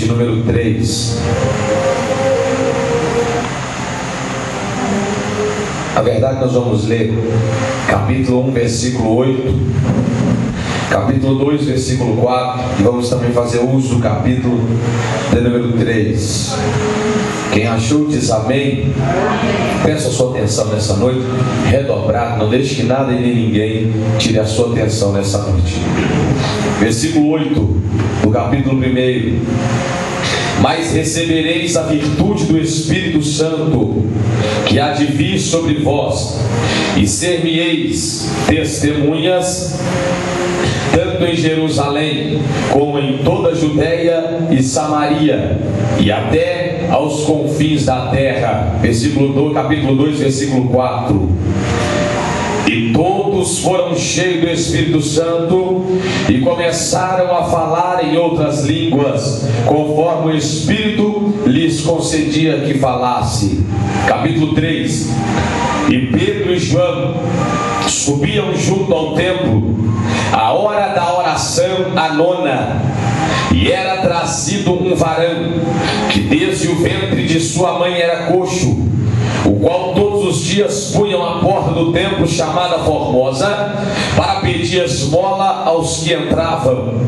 de número 3. Na verdade, nós vamos ler capítulo 1, versículo 8, capítulo 2, versículo 4, e vamos também fazer uso do capítulo de número 3. Quem achou diz amém. Peço a sua atenção nessa noite, redobrado, não deixe que nada e nem ninguém tire a sua atenção nessa noite. Versículo 8 do capítulo 1. Mas recebereis a virtude do Espírito Santo, que há de vir sobre vós, e ser-me-eis testemunhas, tanto em Jerusalém, como em toda a Judéia e Samaria, e até aos confins da terra. Capítulo 2, versículo 4. E todos foram cheios do Espírito Santo e começaram a falar em outras línguas, conforme o Espírito lhes concedia que falasse. Capítulo 3. E Pedro e João subiam junto ao templo, a hora da oração, a nona, e era trazido um varão, que desde o ventre de sua mãe era coxo, o qual todos os dias punham à porta do templo chamada Formosa, para pedir esmola aos que entravam.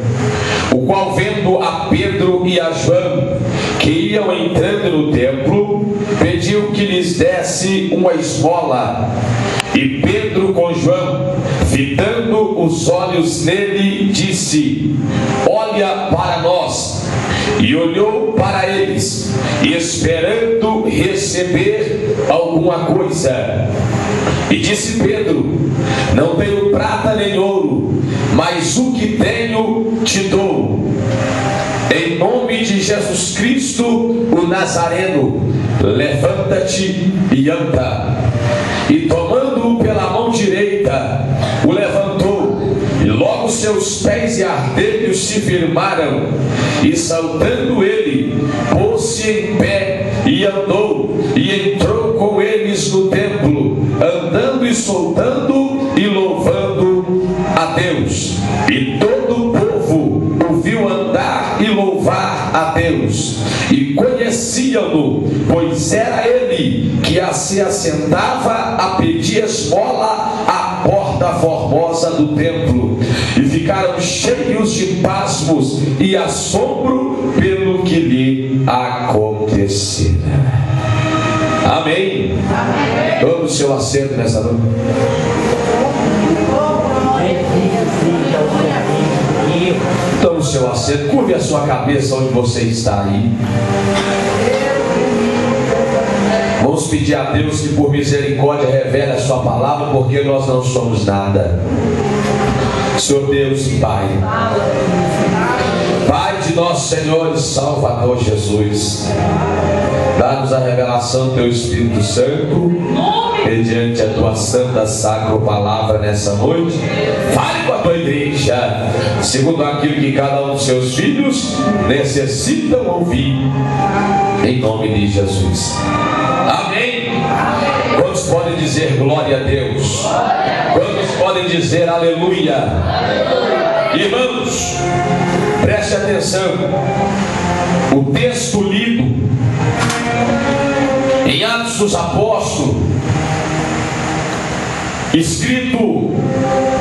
O qual, vendo a Pedro e a João, que iam entrando no templo, pediu que lhes desse uma esmola. E Pedro com João, fitando os olhos nele, disse: olha para nós. E olhou para eles, esperando receber alguma coisa. E disse Pedro: não tenho prata nem ouro, mas o que tenho te dou. Em nome de Jesus Cristo, o Nazareno, levanta-te e anda. E tomando-o pela mão direita, o levantou, e logo seus pés e artelhos se firmaram, e saltando ele, pôs-se em pé e andou, e entrou com eles no templo, andando e soltando e louvando a Deus. E todo o povo o viu andar e louvar a Deus, e conheciam-no, pois era ele que se assentava a pedir esmola à porta formosa do templo. E ficaram cheios de pasmos e assombro pelo que lhe acontecera. Amém. Tome o seu assento nessa noite. Tome o seu assento, curve a sua cabeça onde você está aí. Vamos pedir a Deus que por misericórdia revele a sua palavra, porque nós não somos nada. Senhor Deus e Pai, Pai de nosso Senhor e Salvador Jesus, dá-nos a revelação do Teu Espírito Santo, mediante a Tua santa, sacra palavra nessa noite. Fale com a Tua igreja, segundo aquilo que cada um dos Seus filhos necessitam ouvir, em nome de Jesus. Amém. Quantos podem dizer glória a Deus? Quantos podem dizer aleluia? Irmãos, preste atenção. O texto lido em Atos dos Apóstolos, escrito,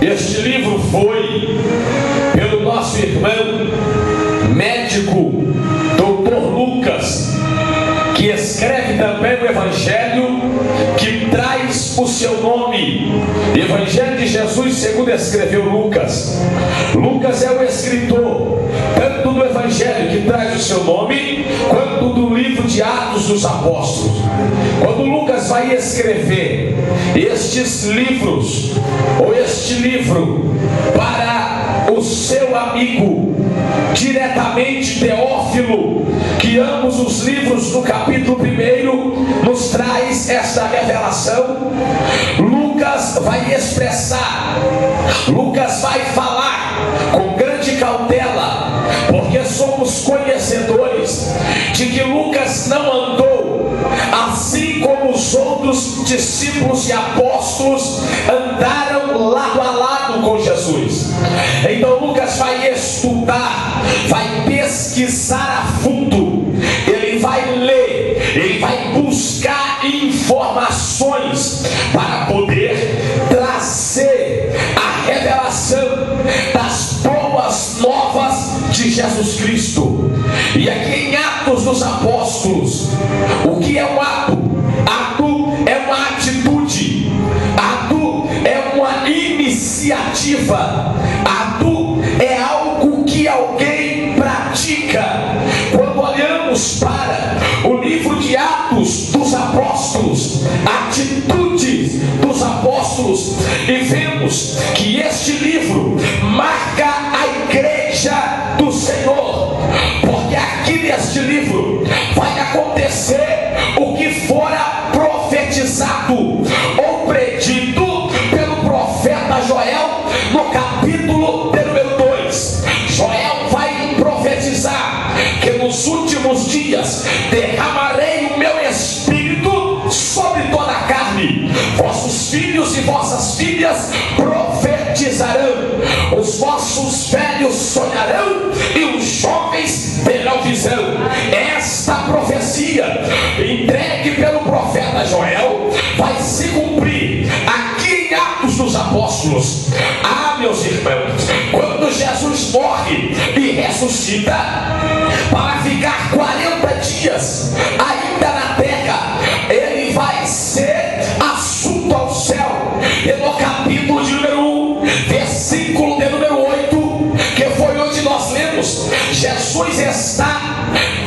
este livro foi pelo nosso irmão médico Dr. Lucas, que escreve também o Evangelho, que traz o seu nome, Evangelho de Jesus segundo escreveu Lucas. Lucas é o escritor tanto do Evangelho que traz o seu nome, quanto do livro de Atos dos Apóstolos. Quando Lucas vai escrever estes livros, ou este livro, para o seu amigo diretamente Teófilo, que ambos os livros do capítulo 1 nos traz essa revelação, Lucas vai expressar, Lucas vai falar com grande cautela, porque somos conhecedores de que Lucas não andou assim como os outros discípulos e apóstolos andaram lado a lado com Jesus. Então Lucas vai estudar, vai pesquisar a fundo E aqui em Atos dos Apóstolos, o que é um ato? Ato é uma atitude, ato é uma iniciativa, ato é algo que alguém pratica. Quando olhamos para o livro de Atos dos Apóstolos, atitudes dos apóstolos, e vemos que este livro marca a igreja do Senhor, porque aqui neste livro vai acontecer o que fora profetizado ou predito pelo profeta Joel no capítulo de número 2. Joel vai profetizar que nos últimos dias derramarei o meu espírito sobre toda a carne. Vossos filhos e vossas filhas profetizarão, os vossos velhos sonharão e os jovens terão visão. Esta profecia entregue pelo profeta Joel vai se cumprir aqui em Atos dos Apóstolos. Ah, meus irmãos, quando Jesus morre e ressuscita para ficar 40 dias ainda na terra, ele vai ser assunto ao céu. E no capítulo de número 1, versículo de número 8, que foi onde nós lemos, Jesus está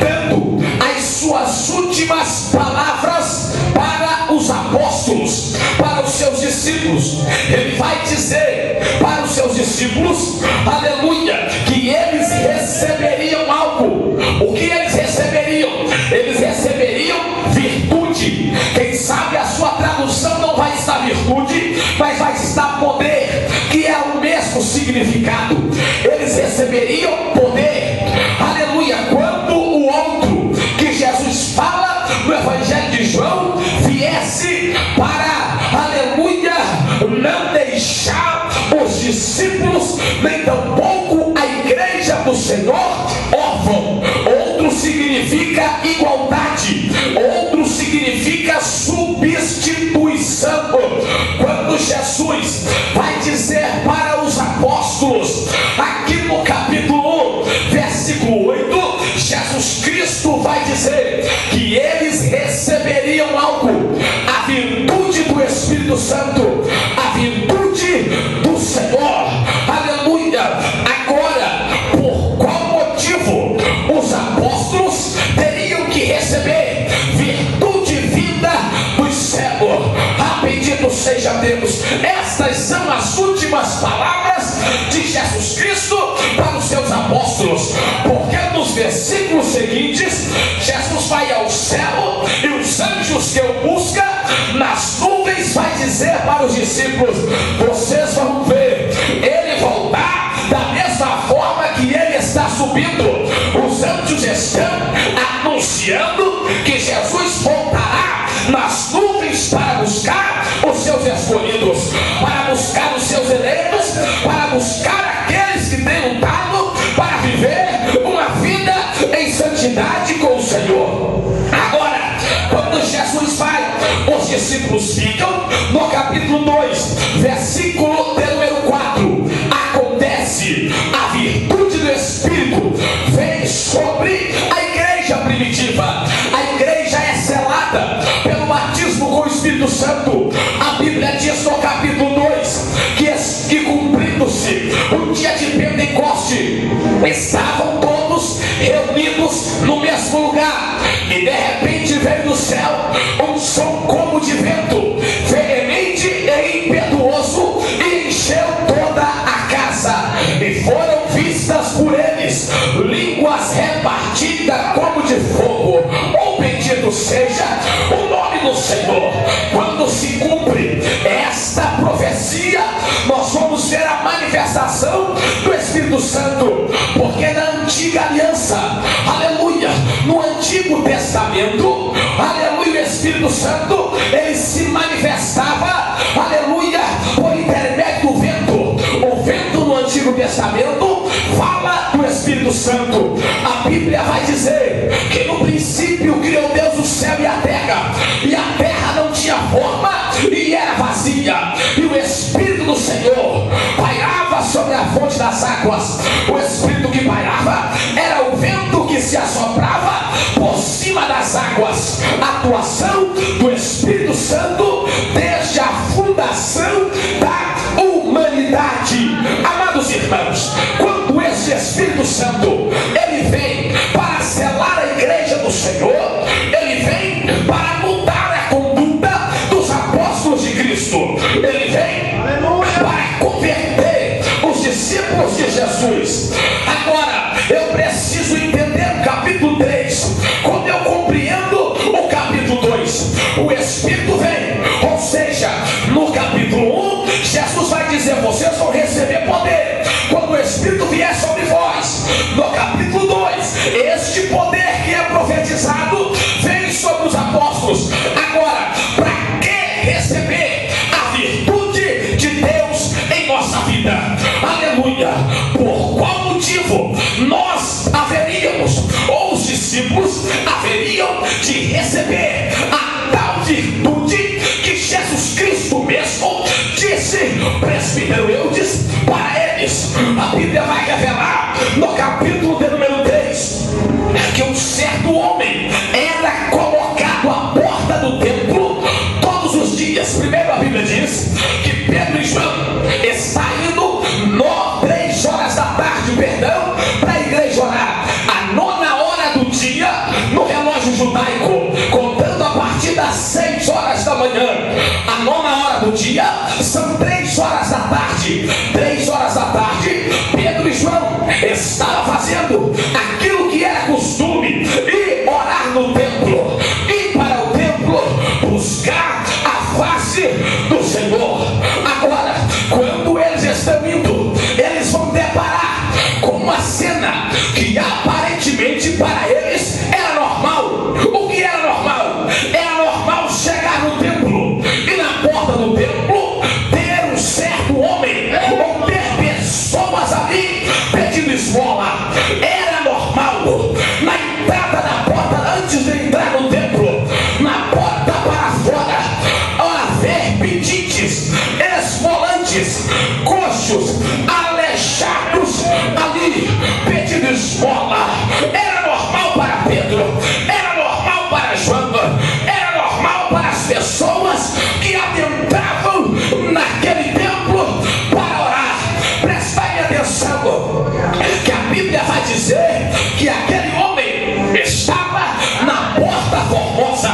dando as suas últimas palavras para os apóstolos, para os seus discípulos. Ele vai dizer para os seus discípulos, aleluia, que eles receberiam algo. O que eles receberiam? Eles receberiam virtude. Quem sabe a sua tradução não vai estar virtude, mas vai estar poder, que é o mesmo significado. Eles receberiam poder, aleluia. Quando o outro que Jesus fala no Evangelho de João viesse para, aleluia, não deixar os discípulos, nem tampouco a igreja do Senhor órfão. Outro significa igualdade, outro significa substituição. Quando Jesus vai dizer para os apóstolos, aqui no capítulo 1, versículo 8, Jesus Cristo vai dizer que eles receberiam algo, a virtude do Espírito Santo, a virtude do Senhor, aleluia. Agora, por qual motivo os apóstolos teriam que receber virtude vinda do céu? Ah, bendito seja Deus. Estas são as últimas palavras de Jesus Cristo para os seus apóstolos, porque nos versículos seguintes Jesus vai ao céu e os anjos que o buscam nas nuvens vai dizer para os discípulos: vocês vão ver ele voltar da mesma forma que ele está subindo. Os anjos estão anunciando que Jesus voltará nas nuvens para buscar os seus escolhidos, para buscar os seus eleitos, para buscar aqueles que têm lutado para viver uma vida em santidade com o Senhor. Agora, quando Jesus vai, os discípulos ficam. No capítulo 2, versículo de número 4, acontece a virtude do Espírito vem sobre a igreja primitiva. A igreja é selada pelo batismo com o Espírito Santo. A Bíblia diz no capítulo 2 que cumprindo-se o dia de Pentecoste, estavam todos reunidos no mesmo lugar, e de repente veio do céu um som como de vento, veemente e impetuoso, e encheu toda a casa, e foram vistas por eles línguas repartidas como de fogo. Oh, bendito seja o nome do Senhor. Quando se cumpre esta profecia, nós vamos ver a manifestação do Espírito Santo, porque na antiga aliança, aleluia, no Antigo Testamento, aleluia, o Espírito Santo, ele se manifestava, aleluia, por intermédio do vento. O vento no Antigo Testamento fala do Espírito Santo. A Bíblia vai dizer que no princípio criou Deus o céu e a terra não tinha forma e era vazia, e o Espírito do Senhor pairava sobre a fonte das águas. O Espírito que pairava era o vento que se assoprava por cima das águas. Atuação do Espírito Santo desde a fundação da humanidade. Amados irmãos, quando esse Espírito Santo ele vem para selar a igreja do Senhor, ele vem para mudar a conduta dos apóstolos de Cristo, ele vem para converter os discípulos de Jesus. Agora eu preciso entender o capítulo 3. Quando eu compreendo o capítulo 2, o Espírito vem, ou seja, no capítulo 1 Jesus vai dizer: vocês vão receber poder quando o Espírito vier sobre vós. No capítulo 2, este poder que é profetizado vem sobre os apóstolos. Agora, para que receber a virtude de Deus em nossa vida? Aleluia! Por qual motivo nós haveríamos, ou os discípulos haveriam de receber a tal virtude que Jesus Cristo mesmo disse, presbítero Eudes, para eles? A Bíblia vai revelar no capítulo de número 3 que um certo homem era colocado à porta do templo todos os dias. Primeiro a Bíblia diz que Pedro e João está indo 3 horas da tarde, para a igreja orar. A 9ª hora do dia no relógio judaico, contando a partir das 6 horas da manhã. A 9ª hora do dia são 3 horas da tarde. 3 horas da tarde, Pedro e João estavam fazendo aquilo que era costume, ir orar no templo, ir para o templo buscar a face do Senhor. Agora, quando eles estão indo, eles vão deparar com uma cena que aparentemente para eles era normal. O que era normal? Era normal chegar no templo e na porta do templo ter um certo homem ou ter pessoas ali pedindo esmola. Era normal. Na entrada da porta, antes de entrar no templo, na porta para fora, haver pedites, esmolantes, coxos, aleijados ali pedindo esmola. Era normal para Pedro, era normal para João, era normal para as pessoas que adentravam naquele templo para orar. Prestai atenção que a Bíblia vai dizer que aquele homem estava na porta formosa.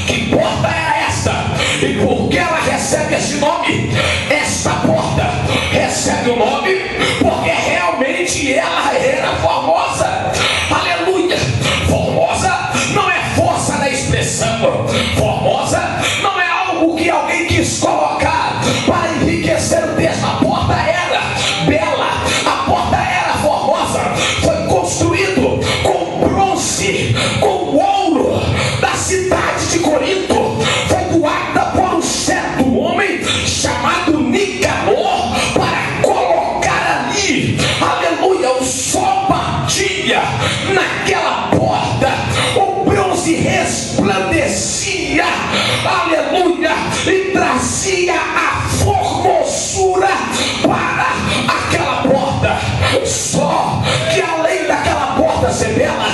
Que porta era esta? E por que ela recebe esse nome? Esta porta recebe o nome porque realmente ela era formosa. Aleluia! Formosa não é força da expressão. Formosa não é algo que alguém quis colocar para enriquecer o texto. A porta era bela, a porta era formosa. Foi construído com bronze, com ouro da cidade de Corinto. Foi doada por um certo homem chamado Nicanor para colocar ali. Aleluia! O sol batia naquela porta, o bronze resplandecia, aleluia, e trazia a formosura para aquela porta. Só que além daquela porta ser bela,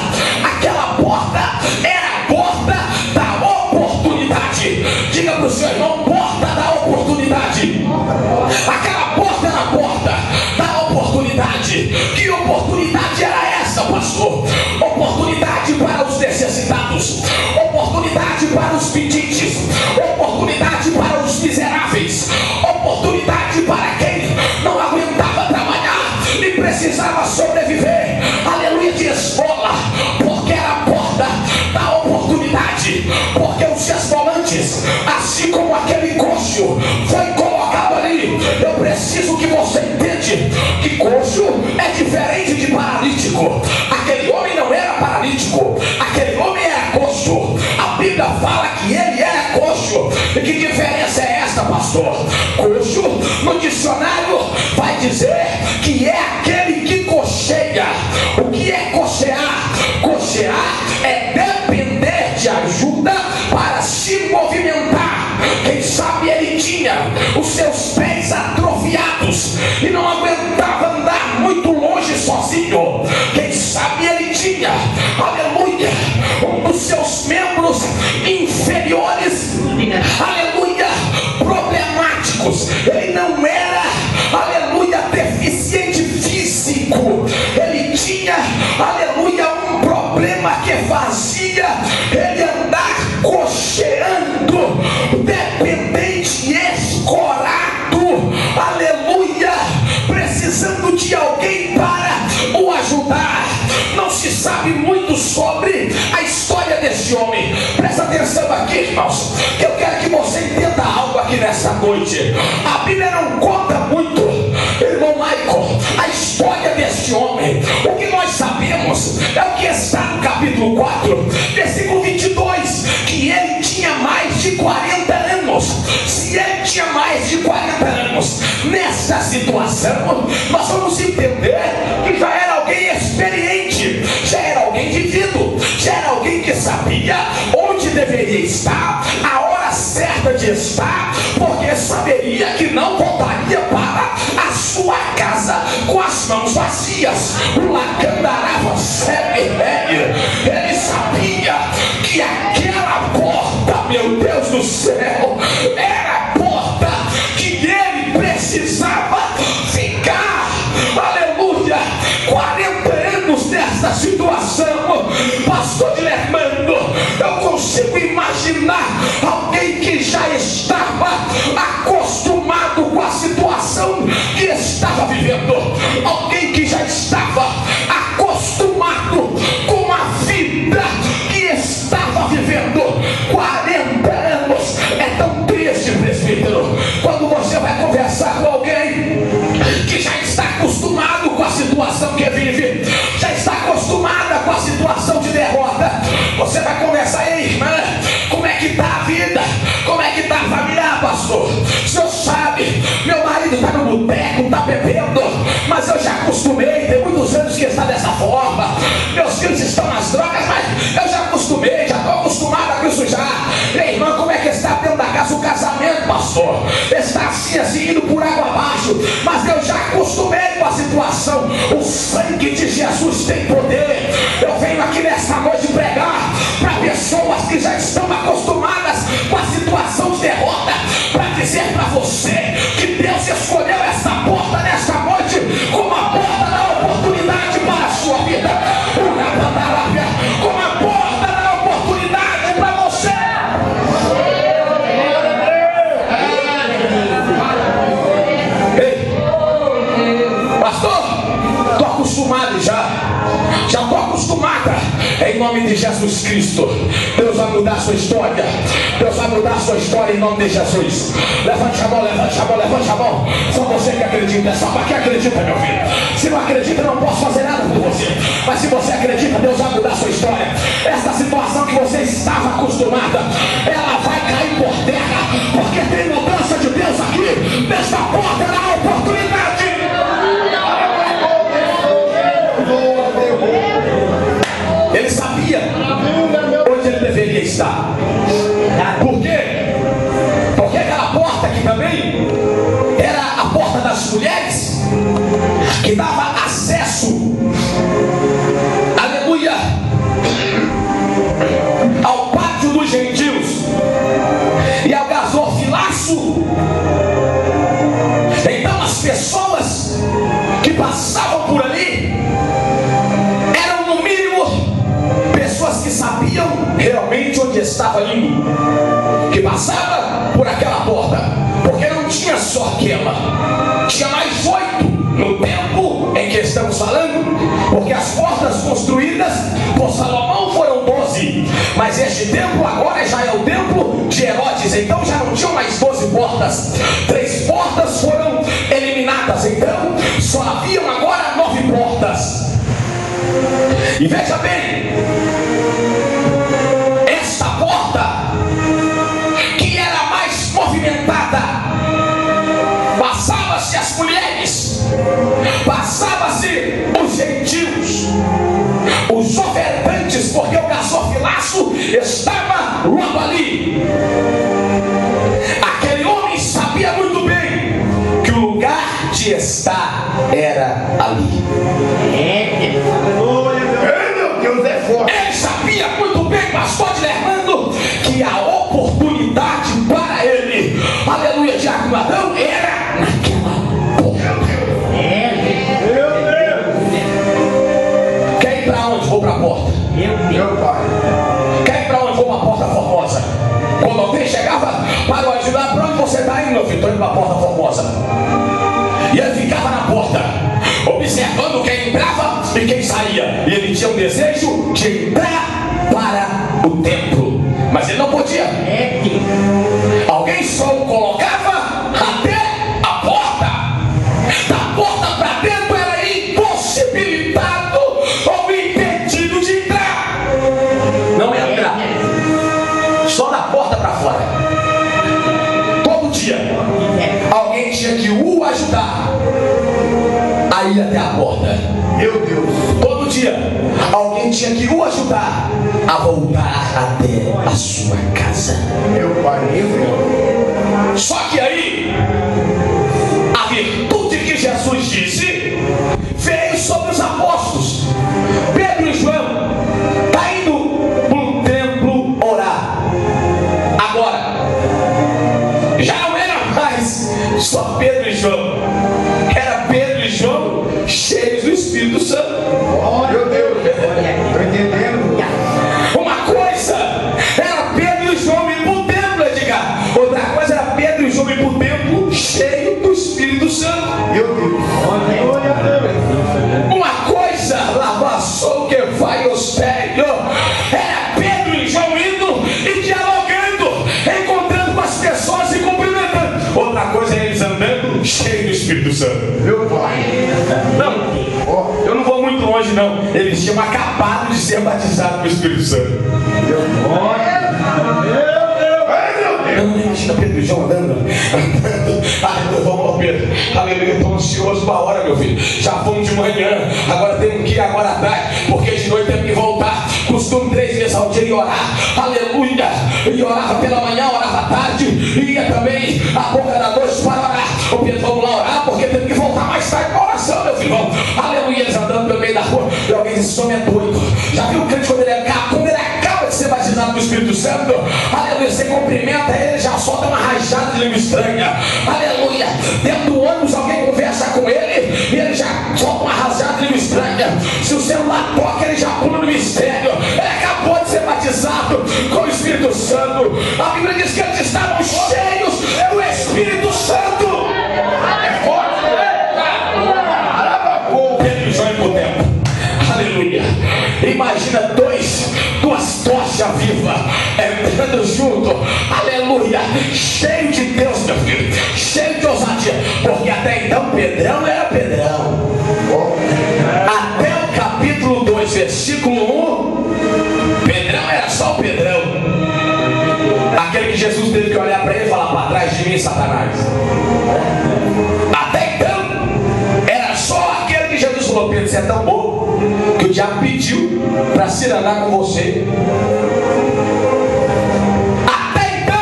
aquela porta era a porta da oportunidade. Diga para o seu irmão: porta da oportunidade. Aquela porta era a porta da oportunidade. Que oportunidade era essa, pastor? Oportunidade para os necessitados, oportunidade para os pedintes, oportunidade para os miseráveis, oportunidade para quem não aguentava trabalhar e precisava sobreviver, aleluia, de esmola, porque era a porta da oportunidade. Porque os esmolantes, assim como aquele coxo foi colocado ali, eu preciso que você entenda que coxo é diferente de paralítico. Aquele homem não era paralítico, aquele homem era coxo. A Bíblia fala que ele era coxo. E que diferença é esta, pastor? Coxo, no dicionário, vai dizer que é aquele que cocheia. O que é cochear? Cochear é depender de ajuda para se movimentar. Quem sabe ele tinha os seus pés atrofiados e não aguentava andar muito longe sozinho. Quem sabe ele tinha, aleluia, aleluia, problemáticos. Ele não era, aleluia, deficiente físico. Ele tinha, aleluia, um problema que fazia ele andar cocheando, dependente, escorado, aleluia, precisando de alguém para o ajudar. Não se sabe muito sobre a história desse homem. Presta atenção aqui, irmãos, que eu quero que você entenda algo aqui nessa noite. A Bíblia não conta muito, irmão Michael, a história desse homem. O que nós sabemos é o que está no capítulo 4, versículo 22, que ele tinha mais de 40 anos. Se ele tinha mais de 40 anos nessa situação, nós vamos entender que já era alguém experiente, já era alguém vivido, já era alguém que sabia onde deveria estar, a hora certa de estar, porque saberia que não voltaria para a sua casa com as mãos vazias. O lacandarava semelhante. Ele sabia que aquela porta, meu Deus do céu, era a porta que ele precisava ficar, aleluia, 40 anos nessa situação. Pastor Dilermando, eu consigo imaginar alguém que já estava acostumado com a situação que estava vivendo, alguém que já estava acostumado com a vida que estava vivendo. 40 anos é tão triste, presbítero, quando você vai conversar com alguém que já está acostumado com a situação que vive, já está acostumada com a situação de derrota. Você vai conversar: ei, irmã, como é que está a vida? Como é que está a família, pastor? O senhor sabe, meu marido está no boteco, está bebendo, mas eu já acostumei, tem muitos anos que está dessa forma. Meus filhos estão nas drogas, mas eu já acostumei, já estou acostumada com isso já. Ei, irmã, como é que está dentro da casa o casamento, pastor? Está assim, indo por água abaixo, mas eu já acostumei com a situação. O sangue de Jesus tem poder. Eu venho aqui nessa noite pregar para pessoas que já estão acostumadas com a situação de derrota, para dizer para você que Deus escolheu essa porta nessa noite como a porta da oportunidade para a sua vida, como a porta da oportunidade para você. Ei, pastor, estou acostumado já estou acostumada. Em nome de Jesus Cristo, Deus vai mudar a sua história. Deus vai mudar a sua história em nome de Jesus. Levante a mão, levante a mão, levante a mão. Só você que acredita, é só para quem acredita, meu filho. Se não acredita, eu não posso fazer nada por você. Mas se você acredita, Deus vai mudar a sua história. Essa situação que você estava acostumada, ela vai cair por terra, porque tem mudança de Deus aqui nesta porta da oportunidade. Ele sabia onde ele deveria estar. Por quê? Porque aquela porta aqui também era a porta das mulheres, que dava acesso, aleluia, ao pátio dos gentios e ao gasofilaço. Então as pessoas que passavam por ali eram no mínimo pessoas que sabiam realmente onde estava indo, que passava por aquela porta, porque não tinha só aquela, tinha mais 8 no tempo em que estamos falando, porque as portas construídas por Salomão foram 12, mas este templo agora já é o templo de Herodes, então já não tinham mais 12 portas, 3 portas foram eliminadas, então só haviam agora 9 portas. E veja bem, esta porta, que era mais movimentada, passava-se as mulheres, passava-se os gentios, os ofertantes, porque o gasofilaço estava logo ali. Aquele homem sabia muito bem que o lugar de estar era ali. Ele sabia muito bem, pastor Dilermando, que a oportunidade você está indo, meu filho? Estou indo para a Porta Formosa. E ele ficava na porta, observando quem entrava e quem saía. E ele tinha um desejo de entrar para o templo, mas ele não podia. Alguém só o colocava até a porta. Da porta para dentro era impossibilitado ou impedido de entrar. Não ia entrar. Só da porta para fora. Todo dia alguém tinha que o ajudar a ir até a porta. Meu Deus. Todo dia alguém tinha que o ajudar a voltar até a sua casa. Meu pai, meu Deus. Só que aí a virtude que Jesus disse veio sobre os apóstolos. Pedro e João está indo para o templo orar. Agora já não era mais só Pedro e João, era Pedro e João cheios do Espírito Santo. Oh, meu Deus, estou entendendo. Uma coisa era Pedro e João ir para o templo, Edgar. Outra coisa era Pedro e João ir para o templo cheio do Espírito Santo. Meu Deus. Uma coisa, lavação que vai os pés, era Pedro e João indo e dialogando, encontrando com as pessoas e cumprimentando. Outra coisa é eles andando cheio do Espírito Santo. Meu pai. Não, eu não vou muito longe não. Eles tinham acabado de ser batizados com o Espírito Santo. Meu pai. Não, imagina Pedro e João andando. Ai, vamos, Pedro. Aleluia, estou ansioso para a hora, meu filho. Já fomos de manhã, agora temos que ir agora à tarde, porque de noite temos que voltar. Costume 3 vezes ao dia e orar. Aleluia. E orava pela manhã, orava à tarde, e ia também à boca da noite para orar. O Pedro, vamos lá orar, porque temos que voltar mais tarde para oração, meu filho. Aleluia, eles andando pelo meio da rua. E alguém disse: esse homem é doido. Já viu o crente quando ele acaba de ser batizado no Espírito Santo? Aleluia, você cumprimenta ele, já solta uma rajada de língua estranha. Aleluia, dentro do ônibus alguém conversa com ele e ele já solta uma rajada de língua estranha. Se o celular toca, ele já pula no mistério. Ele acabou de ser batizado com o Espírito Santo. A Bíblia diz que eles estavam cheios do Espírito Santo. É forte, Pedro e João ir para o templo. Aleluia. Imagina duas tochas vivas entrando junto. Aleluia. Cheio de Deus, meu filho. Cheio de ousadia. Porque até então Pedrão era Pedrão. Até o capítulo 2, versículo 1, Pedrão era só o Pedrão. Aquele que Jesus teve que olhar para ele e falar: para trás de mim, Satanás. Até então era só aquele que Jesus falou: Pedro, você é tão bom que o diabo pediu para se andar com você. Até então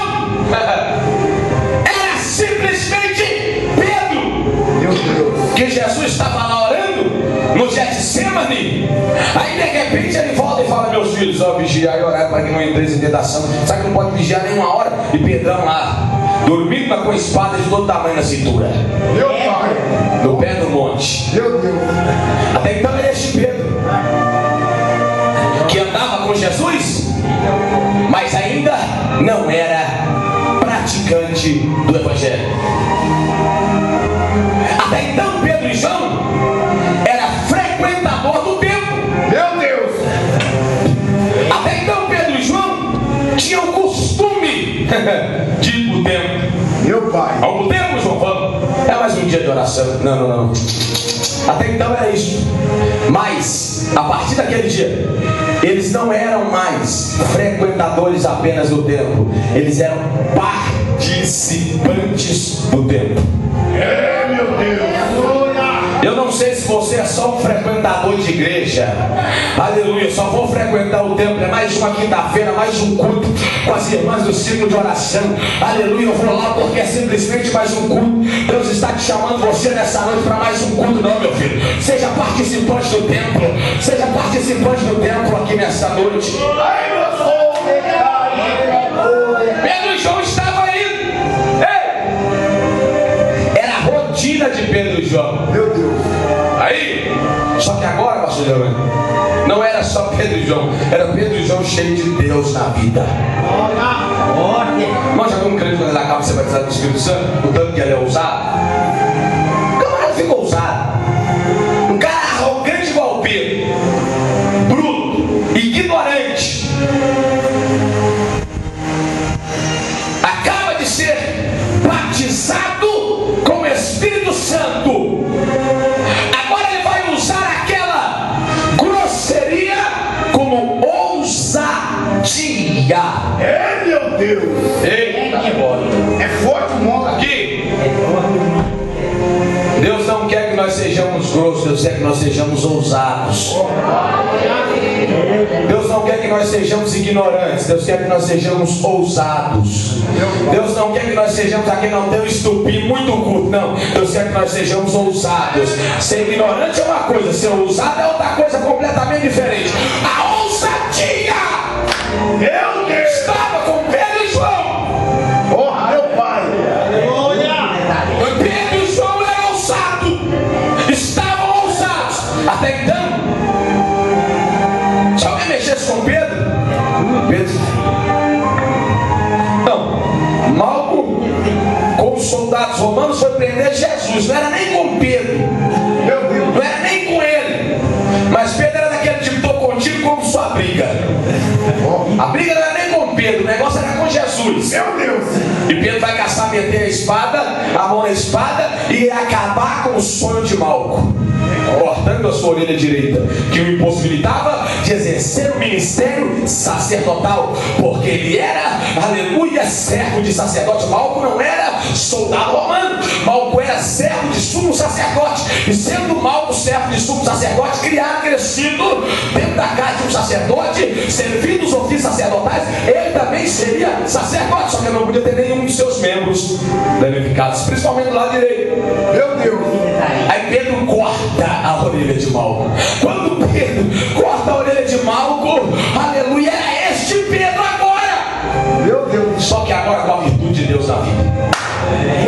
era simplesmente Pedro, que Jesus estava lá orando no Getsemane. Aí de repente ele volta e fala: meus filhos, ó, vigiar e orar para que não entreis em tentação. Sabe que não pode vigiar nenhuma hora? E Pedrão lá, dormindo com a espada de todo tamanho na cintura. Meu pai. No pé do monte. Meu Deus. Até então era este Pedro que andava com Jesus, mas ainda não era praticante do Evangelho. Até então Pedro e João era frequentador do templo. Meu Deus. Até então Pedro e João tinham o costume de ir para o templo. Meu pai. Vamos para o templo, João? Vamos. É mais um dia de oração. Não. Até então era isso. Mas a partir daquele dia eles não eram mais frequentadores apenas do templo. Eles eram participantes do templo. Meu Deus. Eu não sei se você é só um frequentador de igreja. Aleluia, só vou frequentar o templo. É mais uma quinta-feira, mais um culto com as irmãs do ciclo de oração. Aleluia, eu vou lá porque é simplesmente mais um culto. Deus está te chamando você nessa noite para mais um culto. Não, meu filho, seja participante do templo. Seja participante do templo aqui nessa noite. Pedro e João estavam indo. Era a rotina de Pedro e João. Meu Deus. Aí, só que agora, pastor Leandro, não era só Pedro e João, era Pedro e João cheio de Deus na vida. Nós já viu um crente quando ele acaba de ser batizado do Espírito Santo, o tanto que ele é ousado? O camarada fica ousado. Um cara arrogante igual o Pedro, bruto, ignorante, acaba de ser batizado com o Espírito Santo. Agora ele vai usar aquela grosseria como ousadia. É, meu Deus! Eita, é forte o nome aqui. Deus não quer que nós sejamos grossos, Deus quer que nós sejamos ousados. Deus não quer que nós sejamos ignorantes, Deus quer que nós sejamos ousados. Deus não quer que nós sejamos aqui não tem um estupim muito curto, não. Deus quer que nós sejamos ousados. Ser ignorante é uma coisa, ser ousado é outra coisa completamente diferente. A ousadia! Meu Deus! Estava com Pedro e João. Porra, meu pai! Pedro e João eram ousados. Estavam ousados. Até então, se alguém mexesse com Pedro, não, Malco com os soldados romanos foi prender Jesus. Não era nem com Pedro, não era nem com ele, mas Pedro era daquele tipo: estou contigo como sua briga. A briga não era nem com Pedro, o negócio era com Jesus. Meu Deus! E Pedro vai caçar, meter a espada, a mão na espada e acabar com o sonho de Malco, cortando a sua orelha direita, que o impossibilitava de exercer o ministério sacerdotal, porque ele era, aleluia, servo de sacerdote. Malco não era soldado romano, Malco era servo de sumo sacerdote, e sendo Malco servo de sumo sacerdote, criado, crescido dentro da casa de um sacerdote, servindo os ofícios sacerdotais, ele também seria sacerdote, só que ele não podia ter nenhum de seus membros danificados, principalmente do lado direito. Meu Deus! Aí Pedro corta a orelha de Malco. Quando Pedro corta a orelha de Malco, aleluia, era este Pedro agora. Meu Deus! Só que agora com a virtude de Deus na vida.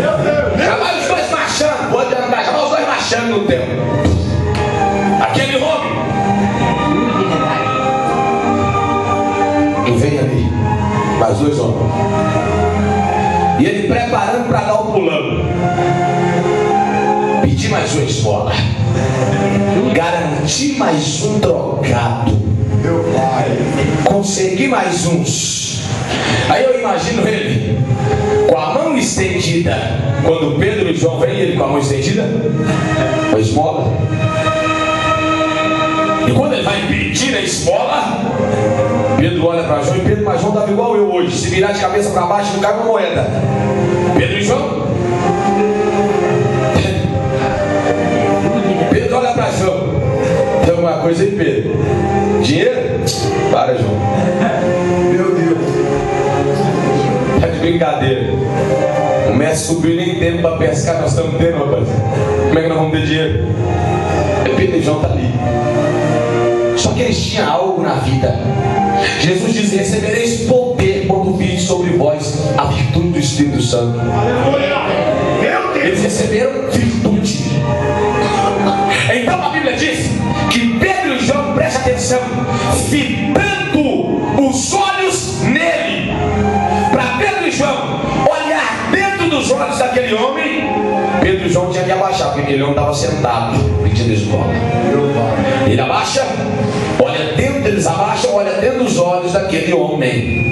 Meu Deus! Já vai os dois marchando, pode andar, já vai os dois marchando no templo. Aquele homem, e vem ali, mais dois homens, e ele preparando para dar o pulão. Pedir mais uma esmola, garantir mais um trocado, Meu pai! conseguir mais uns. Aí eu imagino ele com a mão estendida. Quando Pedro e João vêm, ele com a mão estendida, com a esmola. E quando ele vai pedir a esmola, Pedro olha para João, e Pedro, mas João estava igual eu hoje, se virar de cabeça para baixo não cai uma moeda. Pedro e João, Pedro olha para João: tem alguma coisa aí, Pedro? Dinheiro? Para, João. Meu Deus! Tá de brincadeira. O mestre subiu, nem tempo para pescar, nós estamos tendo, rapaz. Como é que nós vamos ter dinheiro? Pedro e João tá ali. Só que eles tinham algo na vida. Jesus diz: recebereis poder quando vir sobre vós a virtude do Espírito Santo. Meu Deus! Eles receberam virtude. Então a Bíblia diz que Pedro e João, preste atenção, fitando os olhos nele, para Pedro e João olhar dentro dos olhos daquele homem. Pedro e João tinham que abaixar, porque aquele homem estava sentado pedindo esmola. Ele abaixa, olha dentro, eles abaixam, olha dentro dos olhos daquele homem.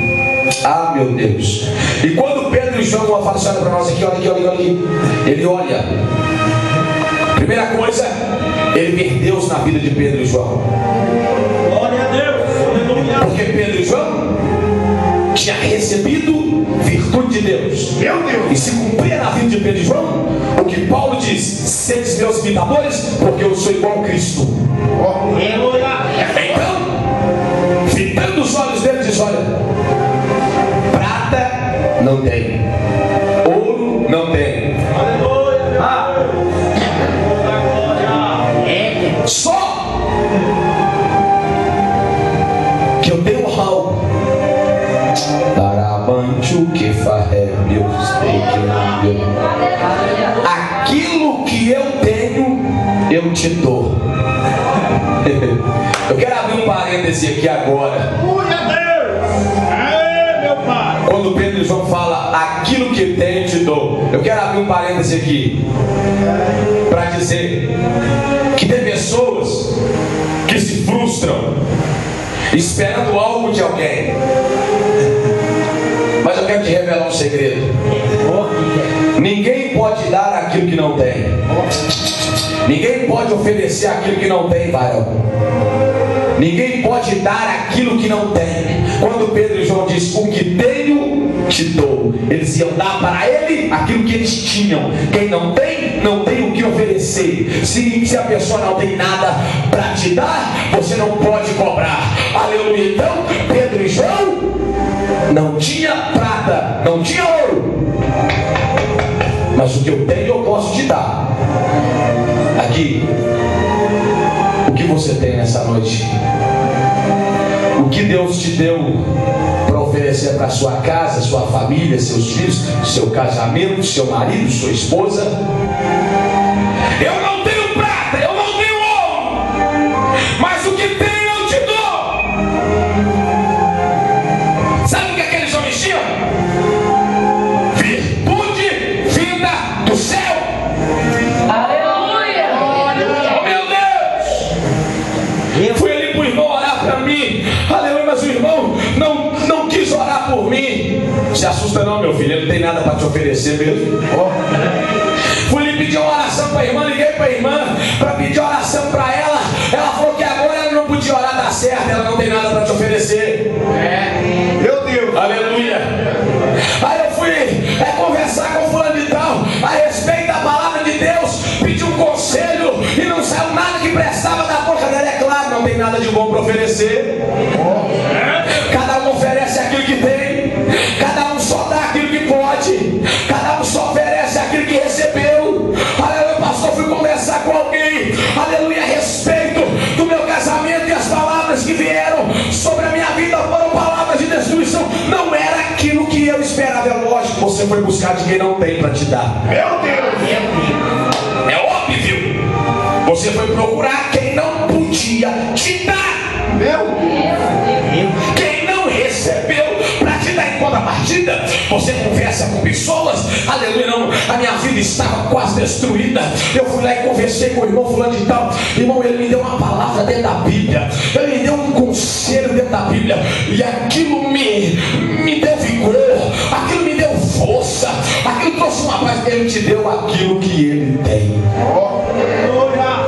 Ah, meu Deus! E quando Pedro e João, uma fala assim, olha para nós aqui, olha aqui, olha aqui, ele olha. Primeira coisa, ele vê Deus na vida de Pedro e João. Glória a Deus! Porque Pedro e João tinha recebido virtude de Deus. Meu Deus! E se cumpria na vida de Pedro e João o que Paulo diz: sedes meus imitadores, porque eu sou igual a Cristo. Então, fitando os olhos dele, diz: olha, prata não tem, ouro não tem, só que eu tenho algo. Tarabancho que faré meu aquilo que eu tenho, eu te dou. Eu quero abrir um parêntese aqui agora. Meu Deus! Meu pai! Quando fala: aquilo que tenho te dou. Eu quero abrir um parêntese aqui para dizer que tem pessoas que se frustram esperando algo de alguém. Mas eu quero te revelar um segredo: ninguém pode dar aquilo que não tem. Ninguém pode oferecer aquilo que não tem, varão. Ninguém pode dar aquilo que não tem. Quando Pedro e João dizem: o que tenho te dou, eles iam dar para ele aquilo que eles tinham. Quem não tem, não tem o que oferecer. Se a pessoa não tem nada para te dar, você não pode cobrar. Aleluia. Então Pedro e João não tinha prata, não tinha ouro, mas o que eu tenho eu posso te dar. Aqui, o que você tem nessa noite? O que Deus te deu para oferecer para sua casa, sua família, seus filhos, seu casamento, seu marido, sua esposa? Eu não tenho prata, eu não tenho ouro, mas o que tenho eu te dou. Sabe o que aqueles homens tinham? Virtude vinda do céu. Aleluia! Oh meu Deus! Fui ali para o irmão orar para mim. Aleluia, mas o irmão não quis orar por mim. Se assusta não, meu filho, ele não tem nada para te oferecer mesmo. Fui ali pedir uma oração para a irmã, liguei para a irmã para pedir oração para ela. Ela falou que agora ela não podia orar, dar certo, ela não tem nada para te oferecer. Meu Deus! Aleluia! Aí eu fui conversar com fulano de tal a respeito da palavra de Deus, pedi um conselho e não saiu nada que prestava da boca dela. É claro, não tem nada de bom para oferecer. Cada um oferece aquilo que tem, cada um só dá aquilo que pode, cada um só oferece aquilo que recebeu. Aleluia, pastor, fui conversar com alguém, aleluia, a respeito do meu casamento, e as palavras que vieram sobre a minha vida foram palavras de destruição. Não era aquilo que eu esperava. É lógico, você foi buscar de quem não tem para te dar. Meu Deus! É óbvio, você foi procurar quem não podia te dar. Meu Deus! Quem não recebeu para te dar em contrapartida, você conversa com pessoas, aleluia, não, a minha vida estava quase destruída. Eu fui lá e conversei com o irmão fulano de tal. Irmão, ele me deu uma palavra dentro da Bíblia, ele me deu um conselho dentro da Bíblia, e aquilo me deu vigor, aquilo me deu força, aquilo trouxe uma paz. Ele te deu aquilo que ele tem.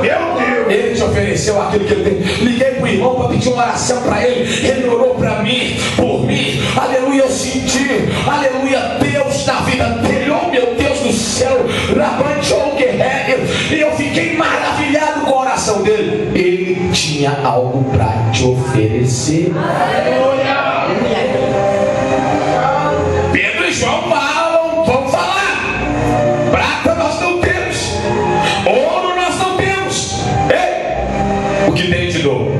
Meu Deus! Ele te ofereceu aquilo que ele tem. Liguei para o irmão para pedir uma oração para ele. Ele orou para mim, por mim. Aleluia, eu senti, aleluia, Deus na vida dele. Oh meu Deus do céu, e eu fiquei maravilhado com a oração dele. Ele tinha algo para te oferecer. Aleluia! Pedro e João falam, vamos falar. Prata nós não temos, ouro nós não temos. Ei, o que tem te dou.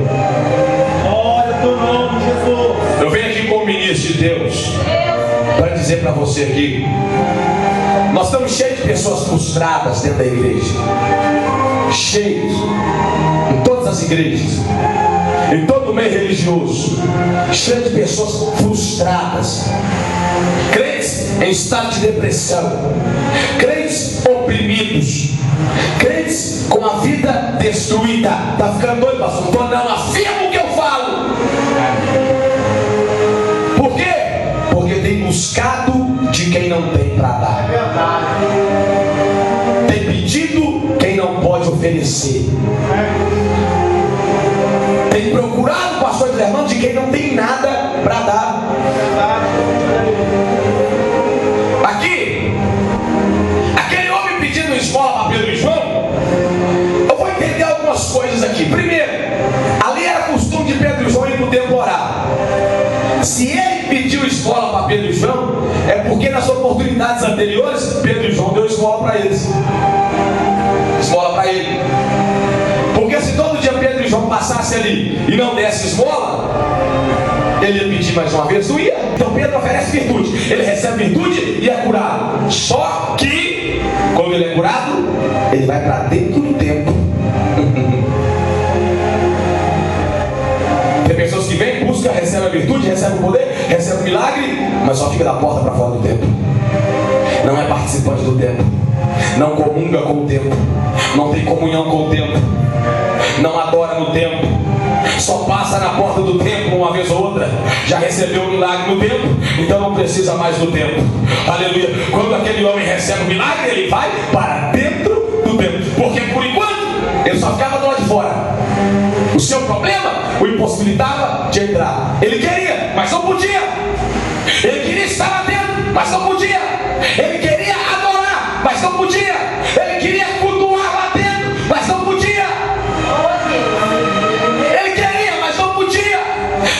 Olha o teu nome, Jesus. Eu venho aqui como ministro de Deus para dizer para você aqui: nós estamos cheios de pessoas frustradas dentro da igreja. Cheios. Em todas as igrejas, em todo o meio religioso, cheio de pessoas frustradas, crentes em estado de depressão, crentes oprimidos, crentes com a vida destruída. Está ficando doido, pastor? Não, afirmo o que eu falo. Por quê? Porque tem buscado de quem não tem para dar, tem pedido quem não pode oferecer, tem procurado, pastor e irmão, de quem não tem nada para dar. Aqui, aquele homem pedindo esmola para Pedro e João, eu vou entender algumas coisas aqui. Primeiro, ali era costume de Pedro e João ir para o templo orar. Se ele pediu esmola para Pedro e João, é porque nas oportunidades anteriores Pedro e João deu esmola para eles. Esmola para ele. Porque se todo dia Pedro e João passassem ali e não desse esmola, ele ia pedir mais uma vez, não ia. Então Pedro oferece virtude, ele recebe virtude e é curado. Só que quando ele é curado, ele vai para dentro do templo. Tem pessoas que vêm, buscam, recebem a virtude, recebem o poder, recebem o milagre, mas só fica da porta para fora do templo. não é participante do tempo, não comunga com o tempo, não tem comunhão com o tempo, não adora no tempo, só passa na porta do templo uma vez ou outra, já recebeu o milagre no tempo, então não precisa mais do tempo. Aleluia. Quando aquele homem recebe o milagre, ele vai para dentro do templo, porque por enquanto ele só ficava do lado de fora. O seu problema o impossibilitava de entrar. Ele queria, mas não podia. Ele queria estar lá dentro, mas não podia. Ele queria adorar, mas não podia. Ele queria cultuar lá dentro, mas não podia. Ele queria, mas não podia.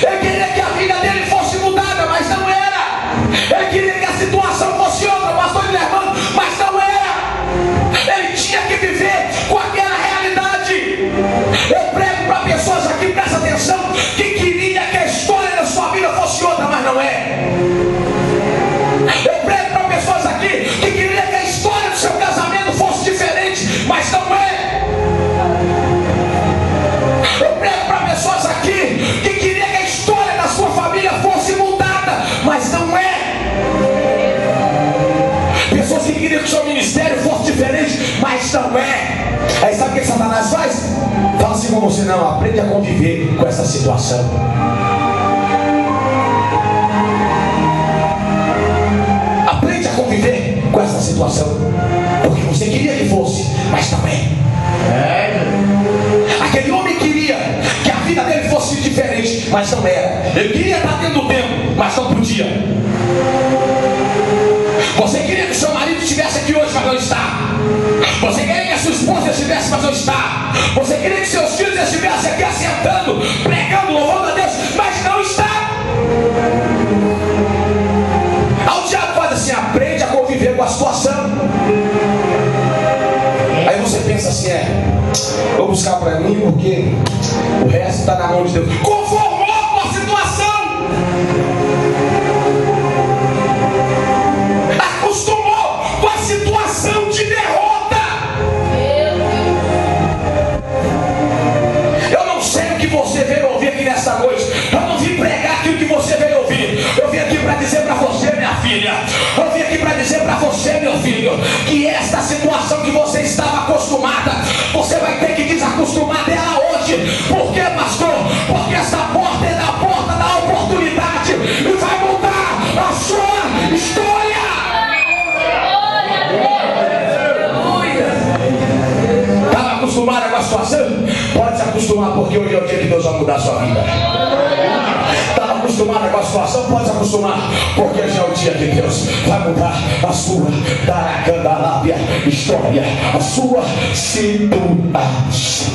Ele queria que a vida dele fosse mudada, mas não era. Ele queria que a situação fosse outra, pastor Guilherme, mas não era. Ele tinha que viver com aquela realidade. Eu prego para pessoas aqui, presta atenção, que queria que a história da sua vida fosse outra, mas não é. Eu prego para pessoas aqui que queria que a história do seu casamento fosse diferente, mas não é. Eu prego para pessoas aqui que queria que a história da sua família fosse mudada, mas não é. Pessoas que queriam que o seu ministério fosse diferente, mas não é. Aí sabe o que Satanás faz? Fala assim com você: não, aprende a conviver com essa situação. Aprende a conviver com essa situação, porque você queria que fosse, mas não é. Aquele homem queria que a vida dele fosse diferente, mas não era. Ele queria estar dentro do tempo, mas não podia. Você queria que o seu marido estivesse aqui hoje, mas não está. Você queria que a sua esposa estivesse, mas não está. Você queria que seus filhos estivessem aqui assentando, pregando, louvando a Deus, mas não está. Aí o diabo faz assim: aprende a conviver com a situação. Aí você pensa assim: vou buscar para mim porque o resto está na mão de Deus. Conformou com a situação. Acostumou com a situação de derrota. Eu não sei o que você veio ouvir aqui nesta noite. Eu não vim pregar aquilo que você veio ouvir. Eu vim aqui para dizer para você, minha filha. Eu vim aqui para dizer para você, meu filho, que esta situação que você estava acostumada, você vai ter que desacostumar dela hoje. Por quê, pastor? Porque essa porta é a porta da oportunidade e vai mudar a sua história. Estava acostumada com a situação? Pode se acostumar, porque hoje é o dia que Deus vai mudar a sua vida. Estava acostumada com a situação? Pode se acostumar, porque hoje é o dia que Deus vai mudar a sua Daracandalábia história, a sua situação.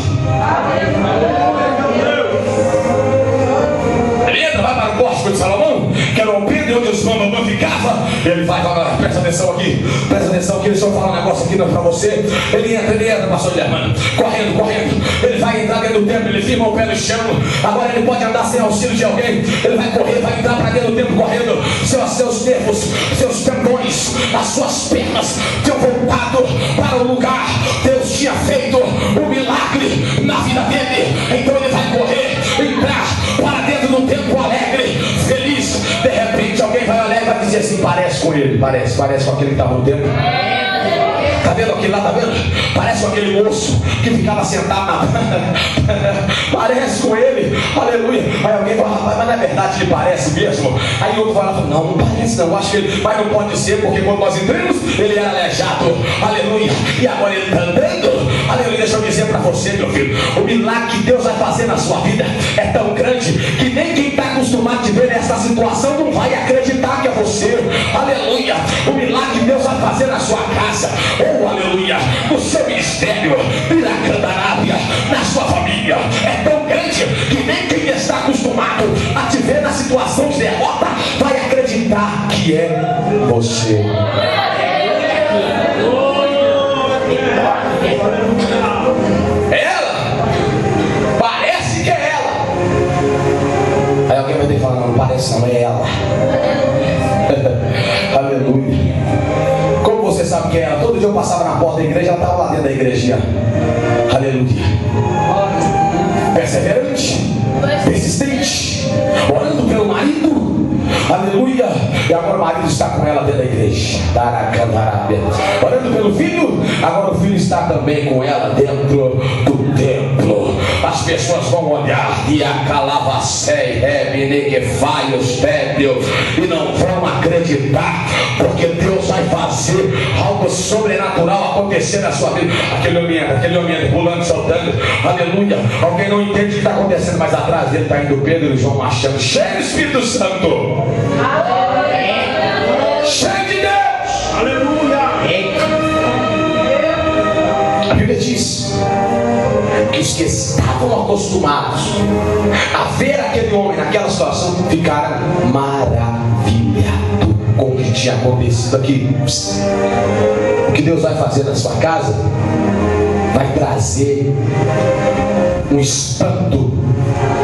Ele entra, vai para o pórtico de Salomão, que era o Pedro onde os mamães ficavam. Ele vai, presta atenção aqui, presta atenção que eles vão falar um negócio aqui para você. Ele entra, pastor Guilherme, correndo. Ele vai entrar dentro do templo, ele firma o pé no chão. Agora ele pode andar sem auxílio de alguém. Ele vai correr, vai entrar para dentro do templo correndo. Seus nervos, seus tendões, as suas pernas tinham voltado para o lugar. Deus tinha feito um milagre na vida dele. Então ele vai correr, entrar para dentro do templo alegre, feliz. De repente alguém vai olhar e vai dizer assim: parece com ele, parece com aquele que estava no templo. Está vendo aquele lá, está vendo? Parece com aquele moço que ficava sentado na... Parece com ele, aleluia. Aí alguém fala: rapaz, mas não é verdade, ele parece mesmo? Aí outro vai lá e fala: não parece não, acho que ele... Mas não pode ser, porque quando nós entramos, ele era aleijado, aleluia. E agora ele está andando, aleluia. Deixa eu dizer para você, meu filho, o milagre que Deus vai fazer na sua vida é tão grande que nem quem está acostumado a te ver nessa situação não vai acreditar que é você, aleluia. O milagre que Deus vai fazer na sua casa, aleluia, no seu ministério, Piracandarábia, na sua família, é tão grande que nem quem está acostumado a te ver na situação de derrota vai acreditar que é você. Ela parece que é ela. Aí alguém vai ter que falar: não parece não, é ela. Aleluia. Como você sabe que é ela? Todo dia eu passava na porta da igreja, ela estava lá dentro da igrejinha. Aleluia. Perseverante, persistente, orando pelo marido. Aleluia. e agora o marido está com ela dentro da igreja. Orando pelo filho, agora o filho está também com ela dentro do templo. As pessoas vão olhar e não vão acreditar, porque Deus vai fazer algo sobrenatural acontecer na sua vida. Aquele homem pulando, saltando, aleluia. Alguém não entende o que está acontecendo, mas atrás dele está indo Pedro e João marchando, cheio do Espírito Santo, cheio de Deus, aleluia. A Bíblia diz que os que estavam acostumados a ver aquele homem naquela situação ficaram maravilhados com o que tinha acontecido aqui. O que Deus vai fazer na sua casa vai trazer um espanto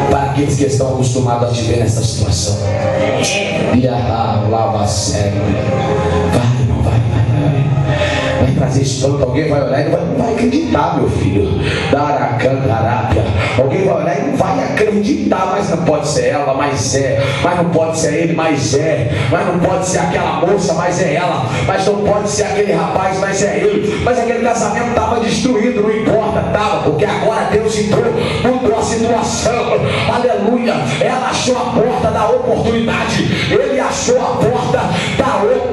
para aqueles que estão acostumados a te ver nessa situação. E lava sempre. Vai trazer espanto. Alguém vai olhar e não vai acreditar, meu filho. Alguém vai olhar e não vai acreditar, mas não pode ser ela, mas é. Mas não pode ser ele, mas é. Mas não pode ser aquela moça, mas é ela. Mas não pode ser aquele rapaz, mas é ele. Mas aquele casamento estava destruído, não importa, estava, porque agora Deus entrou, mudou a situação. Aleluia. Ela achou a porta da oportunidade. Ele achou a porta da oportunidade.